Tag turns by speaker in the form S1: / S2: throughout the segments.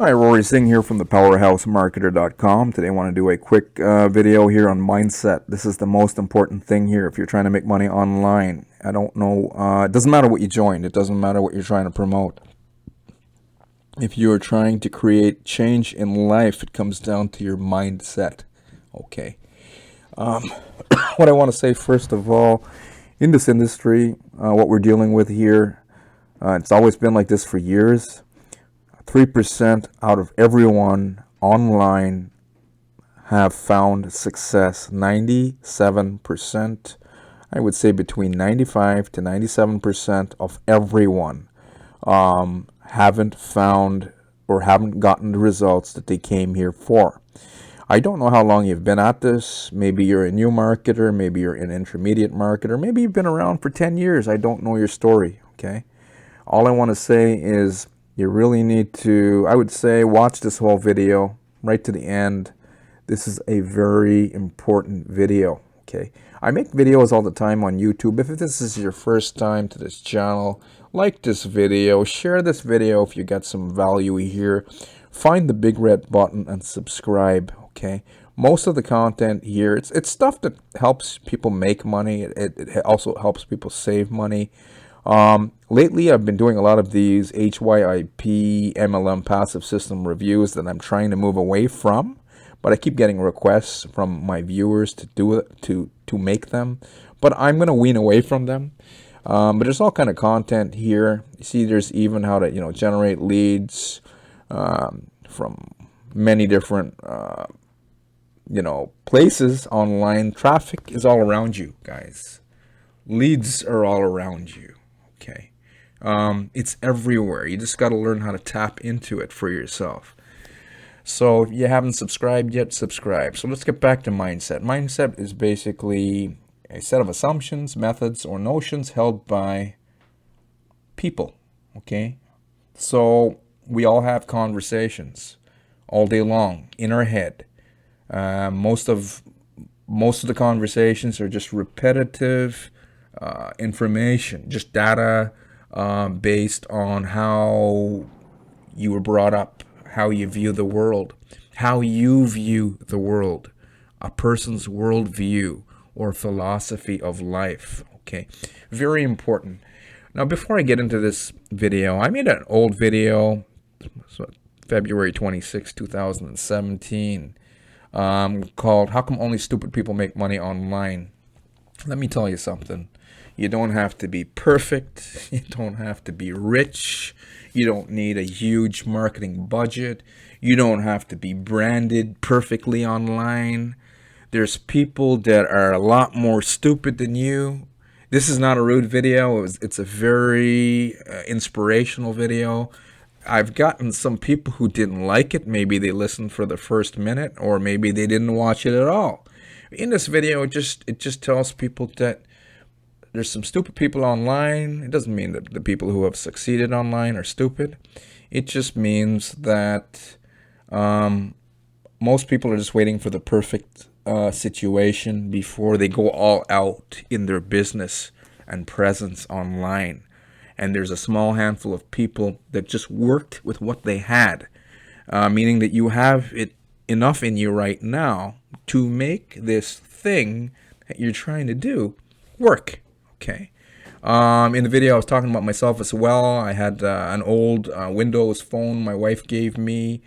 S1: Hi, Rory Singh here from the powerhousemarketer.com. Today I want to do a quick video here on mindset. This is the most important thing here if you're trying to make money online. I don't know, it doesn't matter what you joined. It doesn't matter what you're trying to promote. If you're trying to create change in life, it comes down to your mindset. Okay. What I want to say first of all, in this industry, what we're dealing with here, it's always been like this for years. 3% out of everyone online have found success. 97%, I would say between 95 to 97% of everyone haven't found or haven't gotten the results that they came here for. I don't know how long you've been at this. Maybe you're a new marketer, maybe you're an intermediate marketer, maybe you've been around for 10 years. I don't know your story, okay? All I want to say is you really need to, I would say, watch this whole video right to the end. This is a very important video, okay? I make videos all the time on YouTube. If this is your first time to this channel, like this video, share this video if you got some value here. Find the big red button and subscribe, okay? Most of the content here, it's stuff that helps people make money. It also helps people save money. Lately, I've been doing a lot of these HYIP MLM passive system reviews that I'm trying to move away from, but I keep getting requests from my viewers to do it, to make them, but I'm going to wean away from them. But there's all kind of content here. You see, there's even how to, generate leads from many different, places online. Traffic is all around you, guys. Leads are all around you. Okay. It's everywhere. You just got to learn how to tap into it for yourself. So if you haven't subscribed yet, subscribe. So let's get back to mindset. Mindset is basically a set of assumptions, methods, or notions held by people. Okay. So we all have conversations all day long in our head. Most of the conversations are just repetitive information, just data based on how you were brought up, how you view the world, a person's worldview or philosophy of life. Okay, very important. Now, before I get into this video, I made an old video, February 26, 2017, called "How Come Only Stupid People Make Money Online?" Let me tell you something. You don't have to be perfect. You don't have to be rich. You don't need a huge marketing budget. You don't have to be branded perfectly online. There's people that are a lot more stupid than you. This is not a rude video. It's a very inspirational video. I've gotten some people who didn't like it. Maybe they listened for the first minute, or maybe they didn't watch it at all. In this video, it just tells people that there's some stupid people online. It doesn't mean that the people who have succeeded online are stupid. It just means that most people are just waiting for the perfect situation before they go all out in their business and presence online. And there's a small handful of people that just worked with what they had, meaning that you have it enough in you right now to make this thing that you're trying to do work. Okay. In the video, I was talking about myself as well. I had an old Windows phone my wife gave me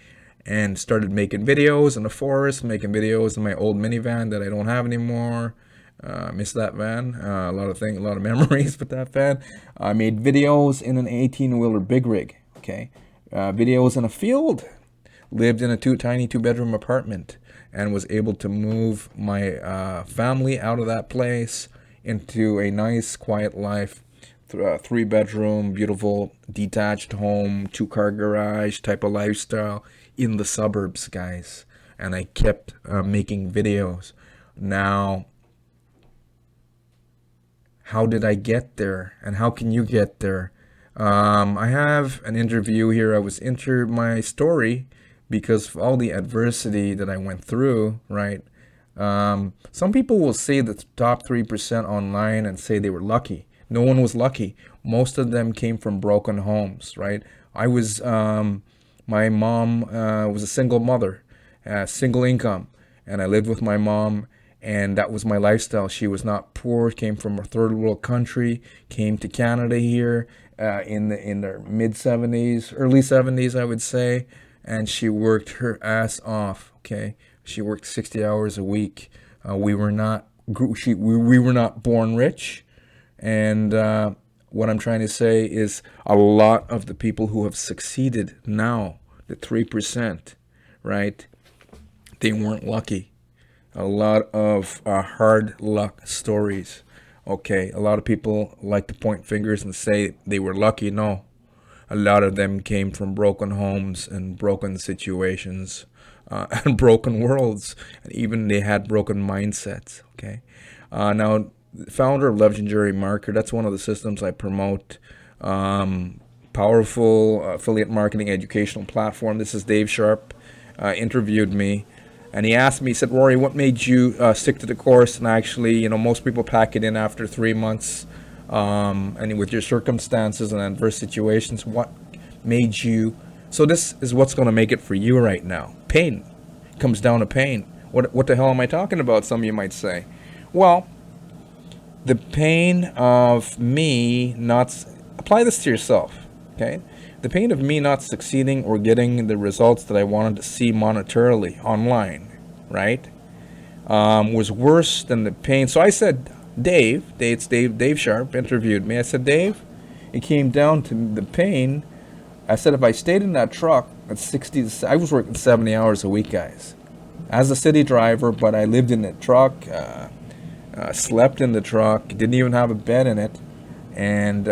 S1: and started making videos in the forest, making videos in my old minivan that I don't have anymore. Miss that van. A lot of memories with that van. I made videos in an 18-wheeler big rig. Okay. Videos in a field. Lived in a tiny two-bedroom apartment and was able to move my family out of that place into a nice, quiet life, 3-bedroom, beautiful, detached home, 2-car garage type of lifestyle in the suburbs, guys. And I kept making videos. Now, how did I get there? And how can you get there? I have an interview here. I was entered my story because of all the adversity that I went through, right? Some people will say the top 3% online and say they were lucky. No one was lucky. Most of them came from broken homes, right? I was My mom was a single mother, single income, and I lived with my mom, and that was my lifestyle. She was not poor, came from a third world country, came to Canada here in their mid 70s, early 70s, I would say, and she worked her ass off. Okay, she worked 60 hours a week. We were not we were not born rich, and what I'm trying to say is a lot of the people who have succeeded now, the 3%, right? They weren't lucky. A lot of hard luck stories. Okay, a lot of people like to point fingers and say they were lucky. No, a lot of them came from broken homes and broken situations and broken worlds. And even they had broken mindsets. Okay, now founder of Legendary Marketer. That's one of the systems I promote. Powerful affiliate marketing educational platform. This is Dave Sharp. Interviewed me, and he asked me. He said, "Rory, what made you stick to the course?" And actually, most people pack it in after 3 months. And with your circumstances and adverse situations, what made you? So this is what's going to make it for you right now. Pain comes down to pain. What the hell am I talking about? Some of you might say. Well, the pain of me not apply this to yourself, okay? The pain of me not succeeding or getting the results that I wanted to see monetarily online, right, was worse than the pain. So I said, Dave Sharp interviewed me. I said, Dave, it came down to the pain. I said, if I stayed in that truck at 60, I was working 70 hours a week, guys, as a city driver, but I lived in that truck. Slept in the truck, didn't even have a bed in it, and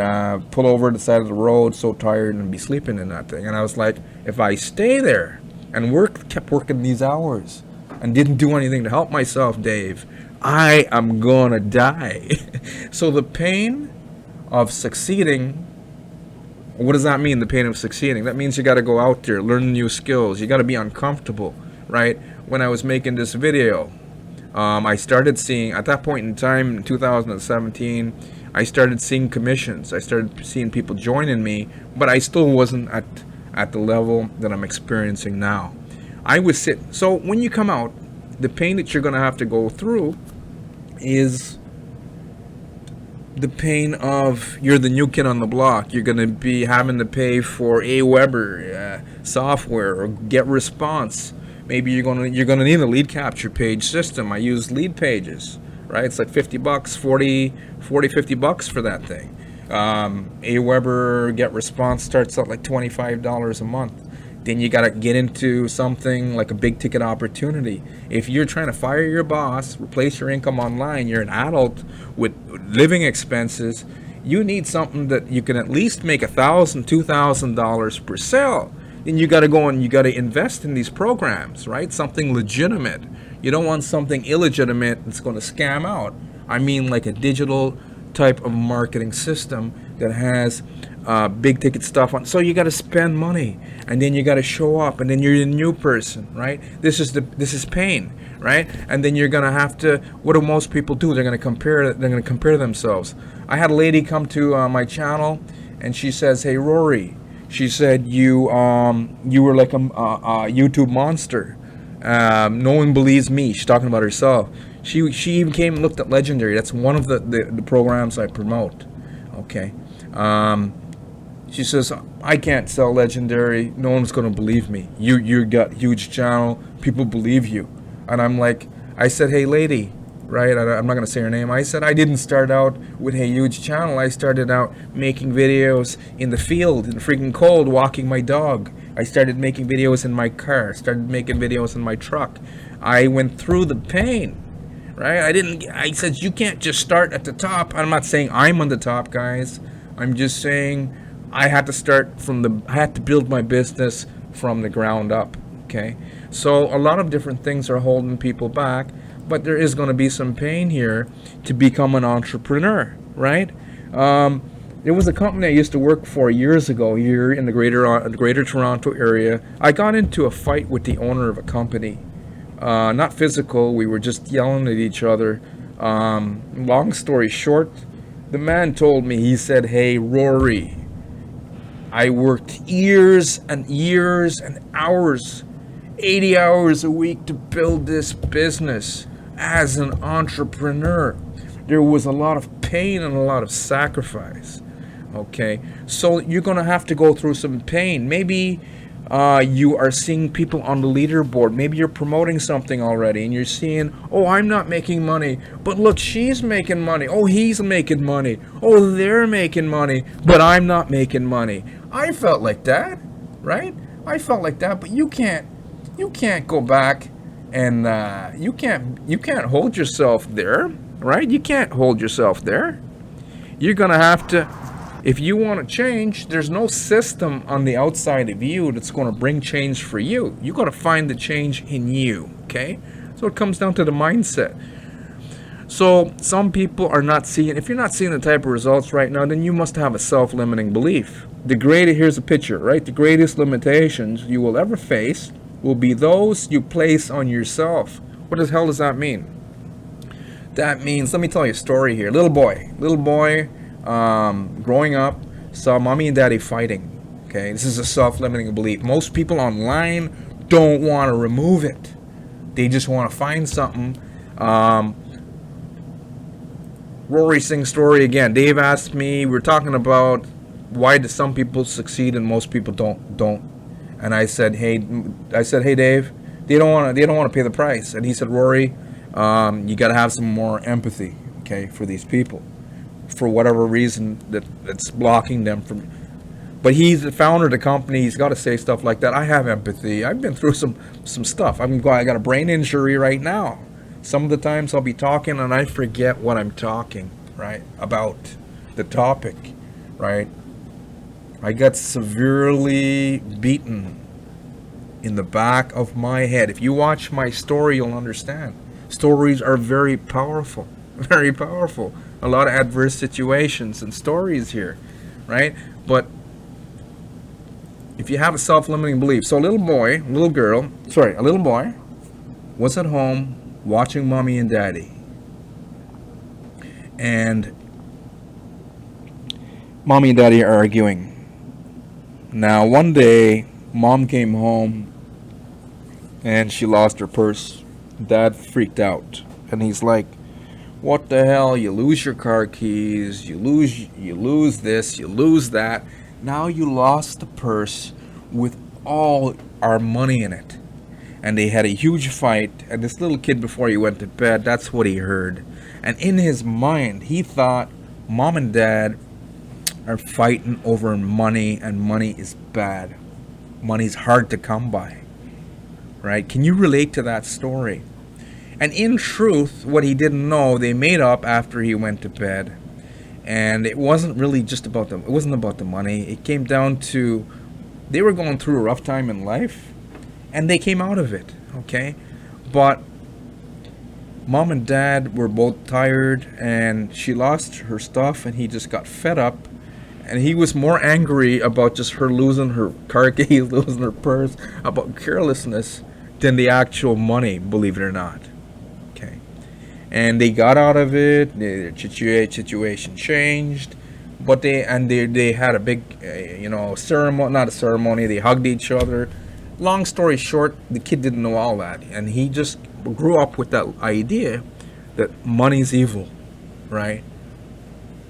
S1: pull over to the side of the road, so tired, and be sleeping in that thing. And I was like, if I stay there and kept working these hours and didn't do anything to help myself, Dave, I am gonna die. So the pain of succeeding, what does that mean, the pain of succeeding? That means you got to go out there, learn new skills. You got to be uncomfortable, right? When I was making this video, I started seeing, at that point in time, in 2017, I started seeing commissions. I started seeing people joining me, but I still wasn't at the level that I'm experiencing now. So when you come out, the pain that you're going to have to go through is the pain of you're the new kid on the block. You're going to be having to pay for Aweber software or Get Response. Maybe you're gonna need a lead capture page system. I use Lead Pages, right? It's like $50, 40, 50 bucks for that thing. Aweber Get Response starts at like $25 a month. Then you gotta get into something like a big ticket opportunity. If you're trying to fire your boss, replace your income online, you're an adult with living expenses, you need something that you can at least make $1,000, $2,000 per sale. Then you got to go and you got to invest in these programs, right? Something legitimate. You don't want something illegitimate that's going to scam out. I mean, like a digital type of marketing system that has big ticket stuff on. So you got to spend money, and then you got to show up, and then you're a new person, right? This is pain, right? And then you're gonna have to. What do most people do? They're gonna compare themselves. I had a lady come to my channel, and she says, "Hey, Rory." She said, you were like a YouTube monster. No one believes me. She's talking about herself. She even came and looked at Legendary. That's one of the programs I promote. Okay. She says, I can't sell Legendary. No one's going to believe me. You got huge channel. People believe you. And I'm like, I said, hey, lady. Right? I'm not going to say her name. I said I didn't start out with a huge channel. I started out making videos in the field, in the freaking cold, walking my dog. I started making videos in my car. Started making videos in my truck. I went through the pain, right? I said, you can't just start at the top. I'm not saying I'm on the top, guys. I'm just saying I had to start I had to build my business from the ground up, okay? So a lot of different things are holding people back. But there is going to be some pain here to become an entrepreneur, right? There was a company I used to work for years ago here in the greater Toronto area. I got into a fight with the owner of a company. Not physical, we were just yelling at each other. Long story short, the man told me, he said, hey, Rory, I worked years and years and hours, 80 hours a week to build this business as an entrepreneur. There was a lot of pain and a lot of sacrifice. Okay, so you're gonna have to go through some pain. Maybe you are seeing people on the leaderboard. Maybe you're promoting something already and you're seeing, oh, I'm not making money, but look, she's making money. Oh, he's making money. Oh, they're making money, but I'm not making money. I felt like that, right? I felt like that, but you can't go back and you can't hold yourself there, right? You can't hold yourself there. You're gonna have to, if you want to change, there's no system on the outside of you that's going to bring change for you. You got to find the change in you, okay? So it comes down to the mindset. So some people are not seeing, if you're not seeing the type of results right now, then you must have a self-limiting belief. Here's a picture, right? The greatest limitations you will ever face will be those you place on yourself. What the hell does that mean? That means, let me tell you a story here. Little boy, growing up, saw mommy and daddy fighting. Okay, this is a self-limiting belief. Most people online don't want to remove it. They just want to find something. Rory Singh story again. Dave asked me, we were talking about why do some people succeed and most people don't. And I said, hey Dave, they don't want to pay the price. And he said, Rory, you got to have some more empathy, okay, for these people, for whatever reason that's blocking them from. But he's the founder of the company. He's got to say stuff like that. I have empathy. I've been through some stuff. I got a brain injury right now. Some of the times I'll be talking and I forget what I'm talking, right, about the topic, right. I got severely beaten in the back of my head. If you watch my story, you'll understand. Stories are very powerful, very powerful. A lot of adverse situations and stories here, right? But if you have a self-limiting belief, so a little boy was at home watching mommy and daddy, and mommy and daddy are arguing. Now one day mom came home and she lost her purse. Dad freaked out and he's like, what the hell? You lose your car keys, you lose this, you lose that. Now you lost the purse with all our money in it. And they had a huge fight, and this little kid, before he went to bed, that's what he heard. And in his mind, he thought mom and dad are fighting over money, and money is bad. Money's hard to come by, right? Can you relate to that story? And in truth, what he didn't know, they made up after he went to bed. And it wasn't really just about them. It wasn't about the money. It came down to, they were going through a rough time in life, and they came out of it, okay? But mom and dad were both tired, and she lost her stuff, and he just got fed up. And he was more angry about just her losing her car keys, losing her purse, about carelessness, than the actual money, believe it or not. Okay. And they got out of it, their situation changed, but they had a big, ceremony, not a ceremony, they hugged each other. Long story short, the kid didn't know all that, and he just grew up with that idea that money's evil, right?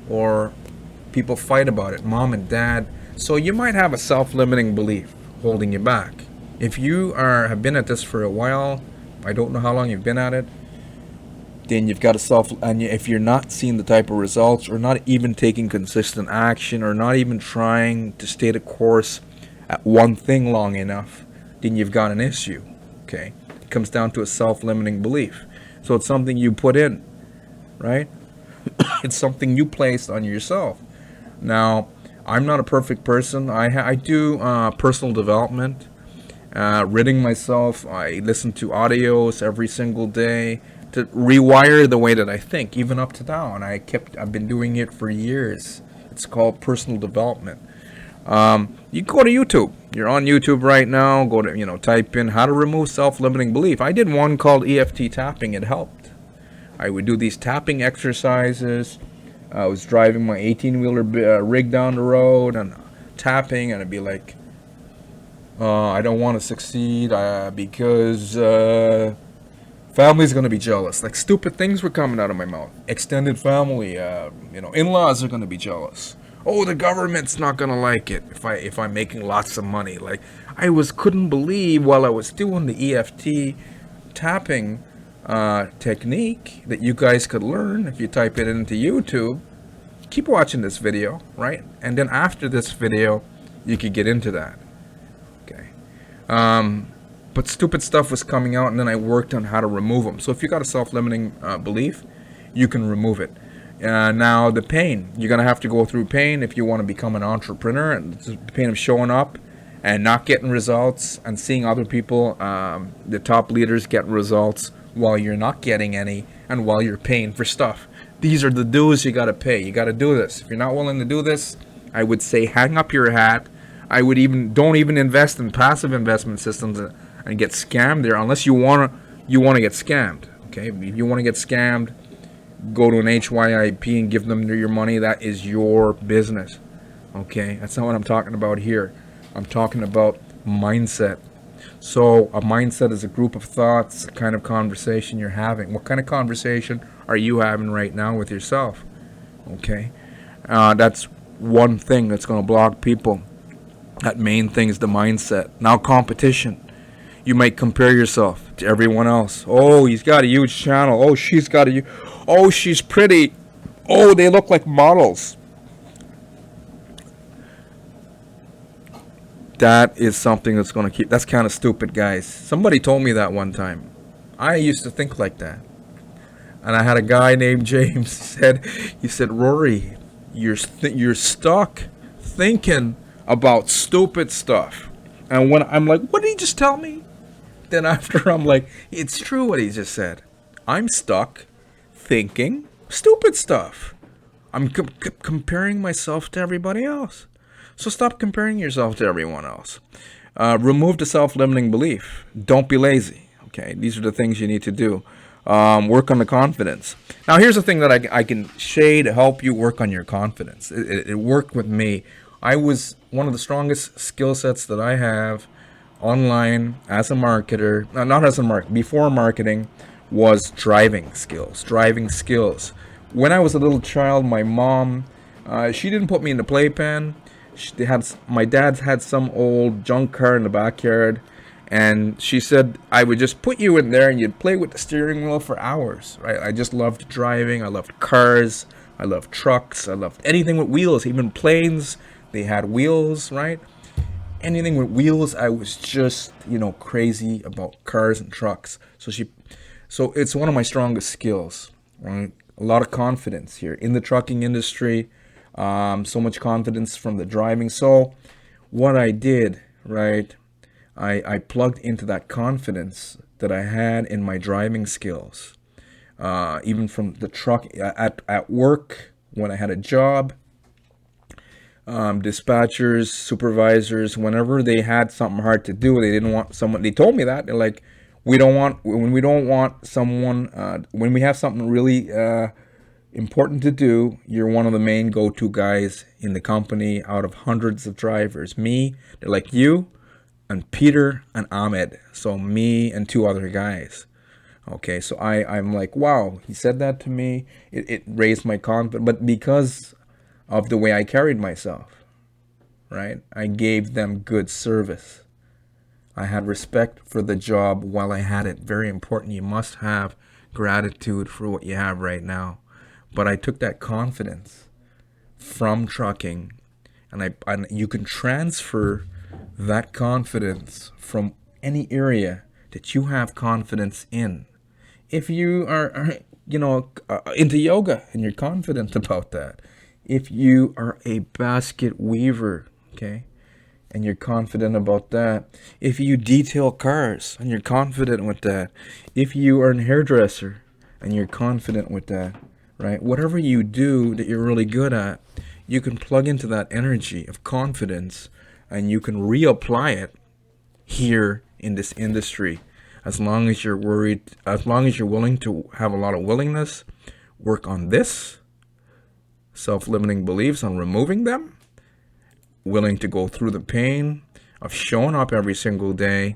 S1: Or people fight about it, mom and dad. So you might have a self-limiting belief holding you back. If you have been at this for a while, I don't know how long you've been at it, then you've got and if you're not seeing the type of results, or not even taking consistent action, or not even trying to stay the course at one thing long enough, then you've got an issue, okay? It comes down to a self-limiting belief. So it's something you put in, right? It's something you placed on yourself. Now, I'm not a perfect person. I do personal development, reading myself. I listen to audios every single day to rewire the way that I think, even up to now. And I've been doing it for years. It's called personal development. You can go to YouTube. You're on YouTube right now. Go to, type in how to remove self-limiting belief. I did one called EFT tapping. It helped. I would do these tapping exercises. I was driving my 18-wheeler rig down the road and tapping, and I'd be like, I don't want to succeed because family's gonna be jealous. Like stupid things were coming out of my mouth. Extended family, in-laws are gonna be jealous. Oh, the government's not gonna like it if I'm making lots of money. Like I couldn't believe while I was doing the EFT tapping technique that you guys could learn if you type it into YouTube. Keep watching this video, right? And then after this video, you could get into that. Okay. But stupid stuff was coming out, and then I worked on how to remove them. So if you got a self-limiting belief, you can remove it. Now the pain, you're gonna have to go through pain if you want to become an entrepreneur, and the pain of showing up and not getting results and seeing other people, the top leaders, get results while you're not getting any, and while you're paying for stuff. These are the dues you gotta pay. You gotta do this. If you're not willing to do this, I would say hang up your hat. I would don't even invest in passive investment systems and get scammed there unless you wanna get scammed. Okay, if you want to get scammed, go to an HYIP and give them your money. That is your business. Okay, that's not what I'm talking about here. I'm talking about mindset. So a mindset is a group of thoughts, a kind of conversation you're having. What kind of conversation are you having right now with yourself? Okay, that's one thing that's going to block people. That main thing is the mindset. Now competition. You might compare yourself to everyone else. Oh, he's got a huge channel. Oh, she's got a oh, she's pretty. Oh, they look like models. That is something that's going to keep. That's kind of stupid, guys. Somebody told me that one time. I used to think like that. And I had a guy named James. He said, Rory, you're stuck thinking about stupid stuff. And when I'm like, what did he just tell me? Then after I'm like, it's true what he just said. I'm stuck thinking stupid stuff. I'm comparing myself to everybody else. So stop comparing yourself to everyone else. Remove the self-limiting belief. Don't be lazy. Okay, these are the things you need to do. Work on the confidence. Now here's the thing that I can share to help you work on your confidence. It worked with me. I was one of the strongest skill sets that I have online as a marketer, not as a marketer, before marketing, was driving skills. When I was a little child, my mom, she didn't put me in the playpen. My dad had some old junk car in the backyard, and she said I would just put you in there and you'd play with the steering wheel for hours, right? I just loved driving. I loved cars. I loved trucks. I loved anything with wheels, even planes. They had wheels, right? Anything with wheels, I was just, crazy about cars and trucks. So it's one of my strongest skills, right? A lot of confidence here in the trucking industry. So much confidence from the driving. So what I did, right, I plugged into that confidence that I had in my driving skills. Even from the truck at work, when I had a job, dispatchers, supervisors, whenever they had something hard to do, they didn't want someone. They told me that they're like, when we have something really important to do, you're one of the main go-to guys in the company out of hundreds of drivers. They're like you and Peter and Ahmed. So me and two other guys. Okay, so I'm like, wow, he said that to me. It raised my confidence, but because of the way I carried myself, right? I gave them good service. I had respect for the job while I had it. Very important. You must have gratitude for what you have right now. But I took that confidence from trucking, and you can transfer that confidence from any area that you have confidence in. If you are into yoga and you're confident about that, if you are a basket weaver, okay, and you're confident about that, if you detail cars and you're confident with that, if you are a hairdresser and you're confident with that, right, whatever you do that you're really good at, you can plug into that energy of confidence and you can reapply it here in this industry. As long as you're willing to have a lot of willingness, work on this self-limiting beliefs, on removing them, willing to go through the pain of showing up every single day,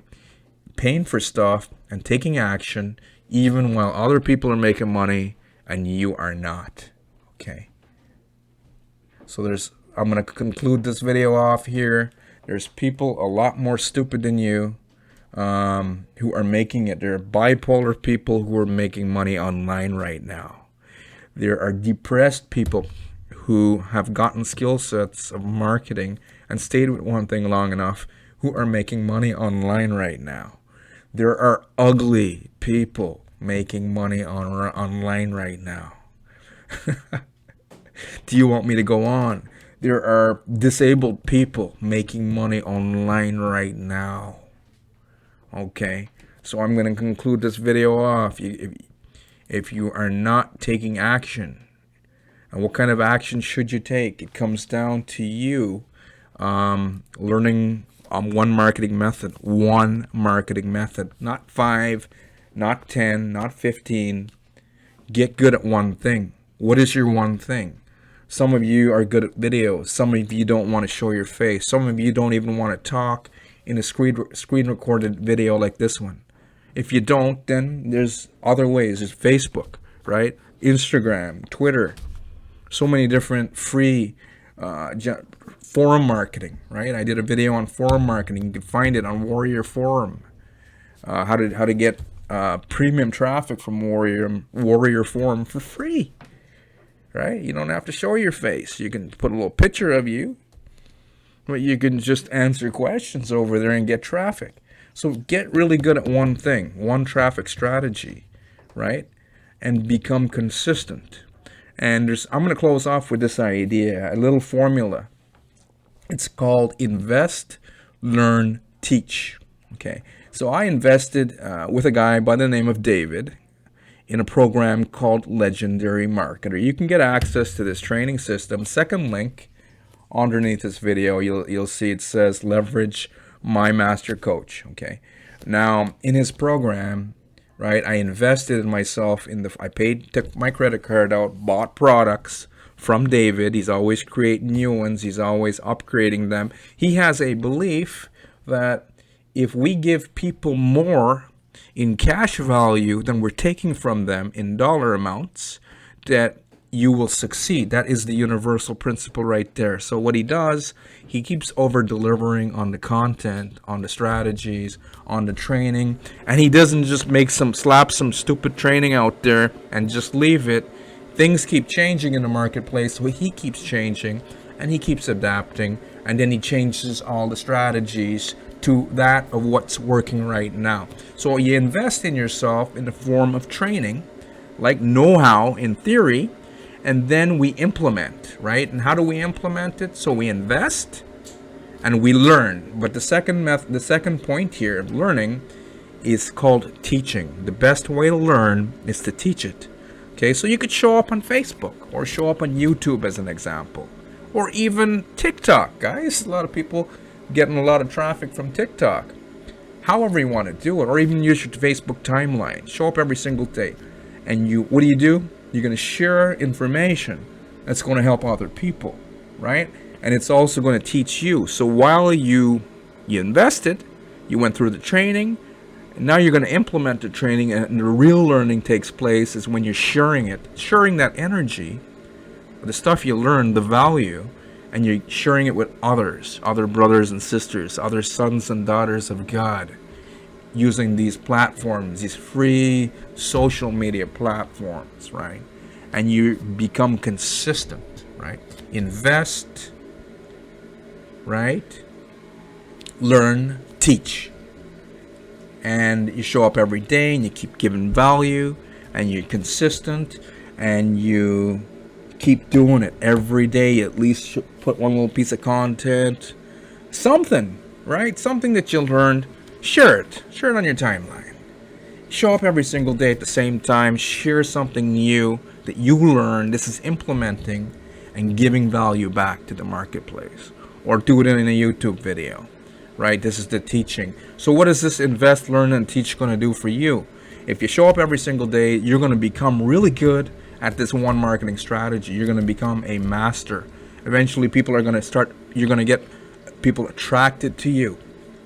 S1: paying for stuff, and taking action, even while other people are making money and you are not. Okay. So I'm going to conclude this video off here. There's people a lot more stupid than you who are making it. There are bipolar people who are making money online right now. There are depressed people who have gotten skill sets of marketing and stayed with one thing long enough who are making money online right now. There are ugly people making money online right now. Do you want me to go on? There are disabled people making money online right now. Okay, so I'm going to conclude this video off. If you are not taking action, and what kind of action should you take? It comes down to you learning one marketing method, not 5, not 10, not 15. Get good at one thing. What is your one thing? Some of you are good at videos. Some of you don't want to show your face. Some of you don't even want to talk in a screen recorded video like this one. If you don't, then there's other ways. There's Facebook, right? Instagram, Twitter. So many different free forum marketing, right? I did a video on forum marketing. You can find it on Warrior Forum. How to get premium traffic from Warrior Forum for free, right? You don't have to show your face. You can put a little picture of you, but you can just answer questions over there and get traffic. So get really good at one thing, one traffic strategy, right? And become consistent. And I'm going to close off with this idea, a little formula. It's called invest, learn, teach. Okay. So I invested with a guy by the name of David in a program called Legendary Marketer. You can get access to this training system. Second link underneath this video, you'll see it says leverage my master coach. Okay. Now in his program, right, I invested in myself took my credit card out, bought products from David. He's always creating new ones. He's always upgrading them. He has a belief that if we give people more in cash value than we're taking from them in dollar amounts, that you will succeed. That is the universal principle right there. So what he does, he keeps over delivering on the content, on the strategies, on the training, and he doesn't just slap some stupid training out there and just leave it. Things keep changing in the marketplace, so he keeps changing and he keeps adapting, and then he changes all the strategies to that of what's working right now. So you invest in yourself in the form of training, like know-how in theory, and then we implement, right? And how do we implement it? So we invest and we learn. But the second point here of learning is called teaching. The best way to learn is to teach it. Okay, so you could show up on Facebook or show up on YouTube as an example, or even TikTok, guys. A lot of people getting a lot of traffic from TikTok. However you want to do it, or even use your Facebook timeline. Show up every single day. And what do? You're going to share information that's going to help other people, right? And it's also going to teach you. So while you invested, you went through the training, and now you're going to implement the training, and the real learning takes place is when you're sharing that energy, the stuff you learned, the value, and you're sharing it with others, other brothers and sisters, other sons and daughters of God, using these platforms, these free social media platforms, right? And you become consistent, right? Invest, right? Learn, teach. And you show up every day and you keep giving value and you're consistent and you keep doing it every day. At least put one little piece of content, something, right? Something that you learned. Share it on your timeline. Show up every single day at the same time. Share something new that you learned. This is implementing and giving value back to the marketplace. Or do it in a YouTube video, right? This is the teaching. So what is this invest, learn, and teach going to do for you? If you show up every single day, you're going to become really good at this one marketing strategy. You're going to become a master. Eventually, people are going to start you're going to get people attracted to you,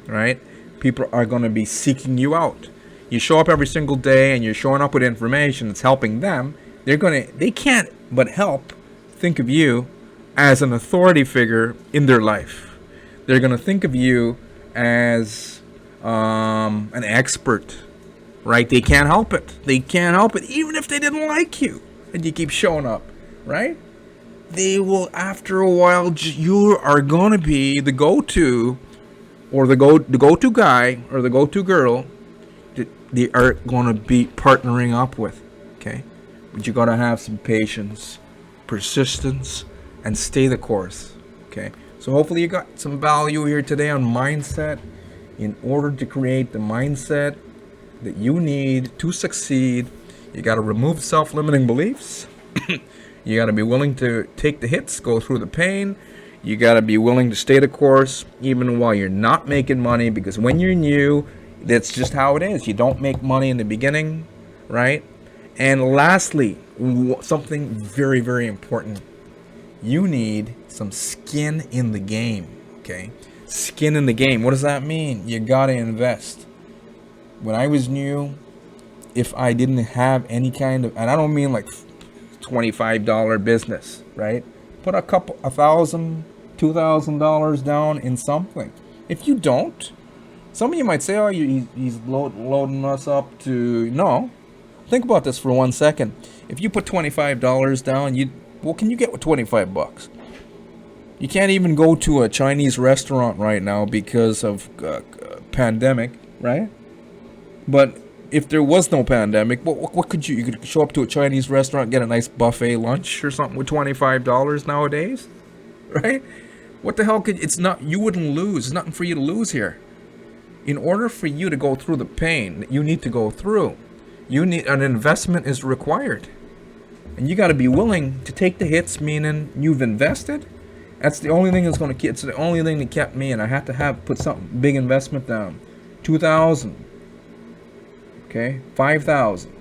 S1: right? People are going to be seeking you out. You show up every single day and you're showing up with information that's helping them. They can't but help think of you as an authority figure in their life. They're going to think of you as an expert, right? They can't help it. They can't help it, even if they didn't like you and you keep showing up, right? They will, after a while, you are going to be the go-to, or the go-to guy or the go-to girl that they are going to be partnering up with, okay? But you got to have some patience, persistence, and stay the course, okay? So hopefully you got some value here today on mindset. In order to create the mindset that you need to succeed, you got to remove self-limiting beliefs. You got to be willing to take the hits, go through the pain. You got to be willing to stay the course even while you're not making money, because when you're new, that's just how it is. You don't make money in the beginning, right? And lastly, something very, very important. You need some skin in the game, okay? Skin in the game. What does that mean? You got to invest. When I was new, if I didn't have any kind of, and I don't mean like $25 business, right? Put $1,000, $2,000 down in something. If you don't, some of you might say, oh, he's loading us up to, no. Think about this for 1 second. If you put $25 down, what can you get with 25 bucks? You can't even go to a Chinese restaurant right now because of pandemic, right? But if there was no pandemic, what could you could show up to a Chinese restaurant, get a nice buffet lunch or something with $25 nowadays, right? What the hell you wouldn't lose. There's nothing for you to lose here. In order for you to go through the pain that you need to go through, an investment is required. And you got to be willing to take the hits, meaning you've invested. That's the only thing that's going to keep, it's the only thing that kept me, and I had to put something big investment down. 2,000. Okay, 5,000.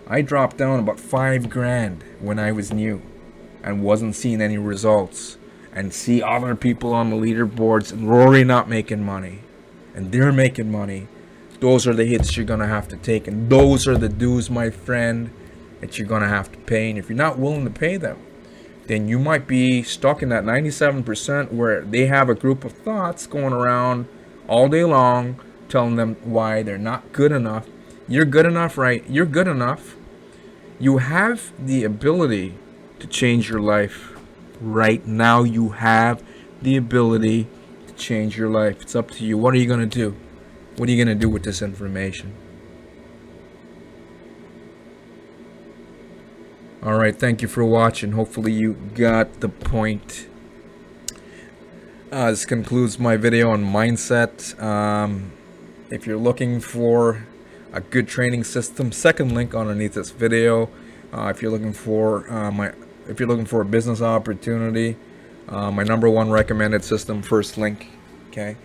S1: I dropped down about $5,000 when I was new and wasn't seeing any results, and see other people on the leaderboards and Rory not making money and they're making money. Those are the hits you're gonna have to take, and those are the dues, my friend, that you're gonna have to pay. And if you're not willing to pay them, then you might be stuck in that 97% where they have a group of thoughts going around all day long telling them why they're not good enough. You're good enough, right? You're good enough. You have the ability to change your life right now. You have the ability to change your life. It's up to you. What are you going to do? What are you going to do with this information? All right, thank you for watching. Hopefully you got the point. This concludes my video on mindset. If you're looking for a good training system, second link underneath this video. If you're looking for a business opportunity, my #1 recommended system, first link. Okay.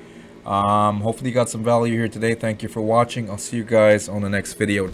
S1: Hopefully you got some value here today. Thank you for watching. I'll see you guys on the next video.